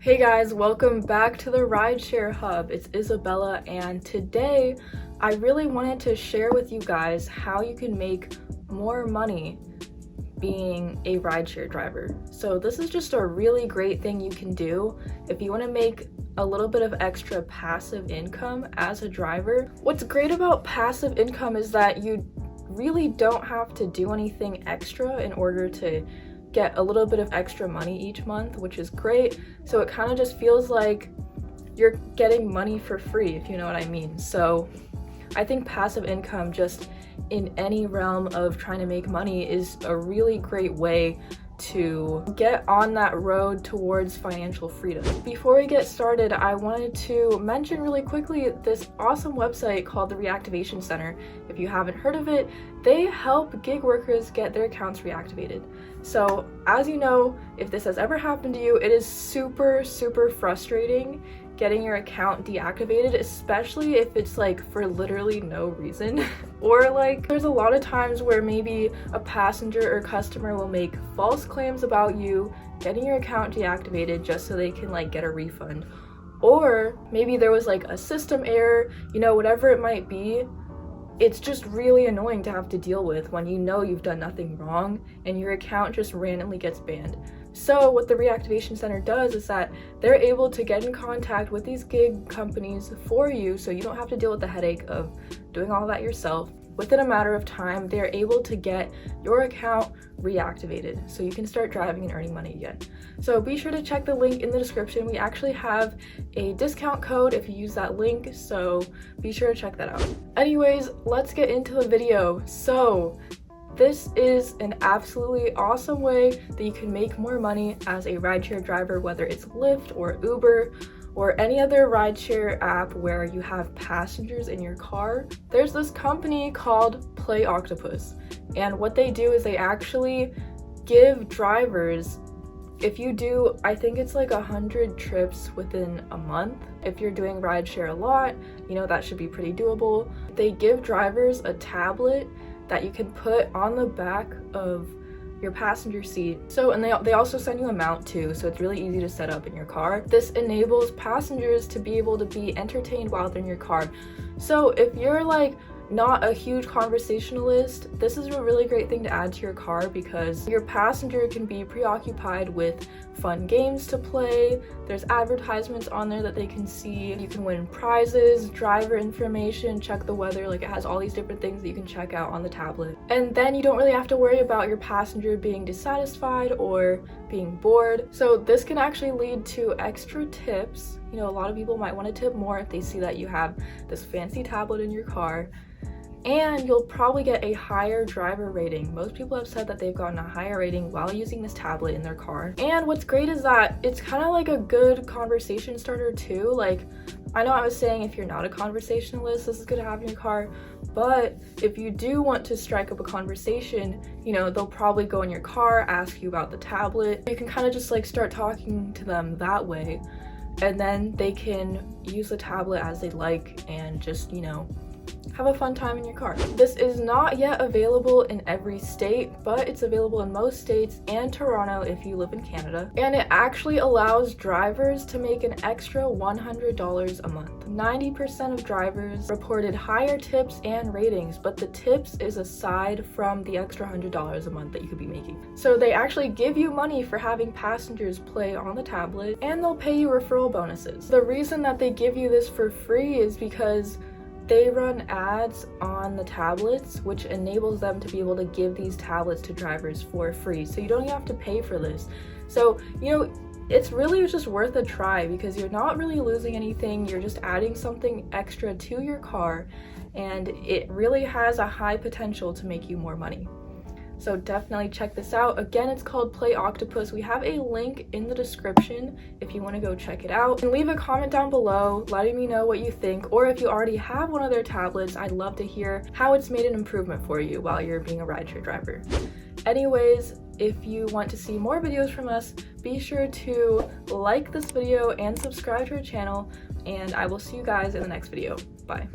Hey guys, welcome back to the Rideshare Hub. It's Isabella, and today I really wanted to share with you guys how you can make more money being a rideshare driver. So this is just a really great thing you can do if you want to make a little bit of extra passive income as a driver. What's great about passive income is that you really don't have to do anything extra in order to get a little bit of extra money each month, which is great. So it kind of just feels like you're getting money for free, if you know what I mean. So I think passive income just in any realm of trying to make money is a really great way to get on that road towards financial freedom. Before we get started, I wanted to mention really quickly this awesome website called the Reactivation Center. If you haven't heard of it, they help gig workers get their accounts reactivated. So as you know, if this has ever happened to you, it is super frustrating getting your account deactivated, especially if it's like for literally no reason. Or like there's a lot of times where maybe a passenger or customer will make false claims about you getting your account deactivated just so they can like get a refund. Or maybe there was like a system error, you know, whatever it might be. It's just really annoying to have to deal with when you know you've done nothing wrong and your account just randomly gets banned. So what the Reactivation Center does is that they're able to get in contact with these gig companies for you, so you don't have to deal with the headache of doing all that yourself. Within a matter of time, they're able to get your account reactivated so you can start driving and earning money again. So be sure to check the link in the description. We actually have a discount code if you use that link, so be sure to check that out. Anyways, let's get into the video. So this is an absolutely awesome way that you can make more money as a rideshare driver, whether it's Lyft or Uber or any other rideshare app where you have passengers in your car. There's this company called Play Octopus, and what they do is they actually give drivers, if you do, I think it's like 100 trips within a month. If you're doing rideshare a lot, you know, that should be pretty doable. They give drivers a tablet that you can put on the back of your passenger seat. So, and they also send you a mount too, so it's really easy to set up in your car. This enables passengers to be able to be entertained while they're in your car. So if you're like not a huge conversationalist, this is a really great thing to add to your car because your passenger can be preoccupied with fun games to play. There's advertisements on there that they can see. You can win prizes, driver information, check the weather. Like it has all these different things that you can check out on the tablet. And then you don't really have to worry about your passenger being dissatisfied or being bored. So this can actually lead to extra tips. You know, a lot of people might want to tip more if they see that you have this fancy tablet in your car. And you'll probably get a higher driver rating. Most people have said that they've gotten a higher rating while using this tablet in their car. And what's great is that it's kind of like a good conversation starter too. Like, I know I was saying if you're not a conversationalist, this is good to have in your car, but if you do want to strike up a conversation, you know, they'll probably go in your car, ask you about the tablet. You can kind of just like start talking to them that way, and then they can use the tablet as they like and just, you know, have a fun time in your car. This is not yet available in every state, but it's available in most states and Toronto if you live in Canada. And it actually allows drivers to make an extra $100 a month. 90% of drivers reported higher tips and ratings, but the tips is aside from the extra $100 a month that you could be making. So they actually give you money for having passengers play on the tablet, and they'll pay you referral bonuses. The reason that they give you this for free is because they run ads on the tablets, which enables them to be able to give these tablets to drivers for free. So you don't even have to pay for this. So, you know, it's really just worth a try because you're not really losing anything. You're just adding something extra to your car, and it really has a high potential to make you more money. So definitely check this out. Again, it's called Play Octopus. We have a link in the description if you want to go check it out. And leave a comment down below letting me know what you think, or if you already have one of their tablets, I'd love to hear how it's made an improvement for you while you're being a rideshare driver. Anyways, if you want to see more videos from us, be sure to like this video and subscribe to our channel, and I will see you guys in the next video. Bye.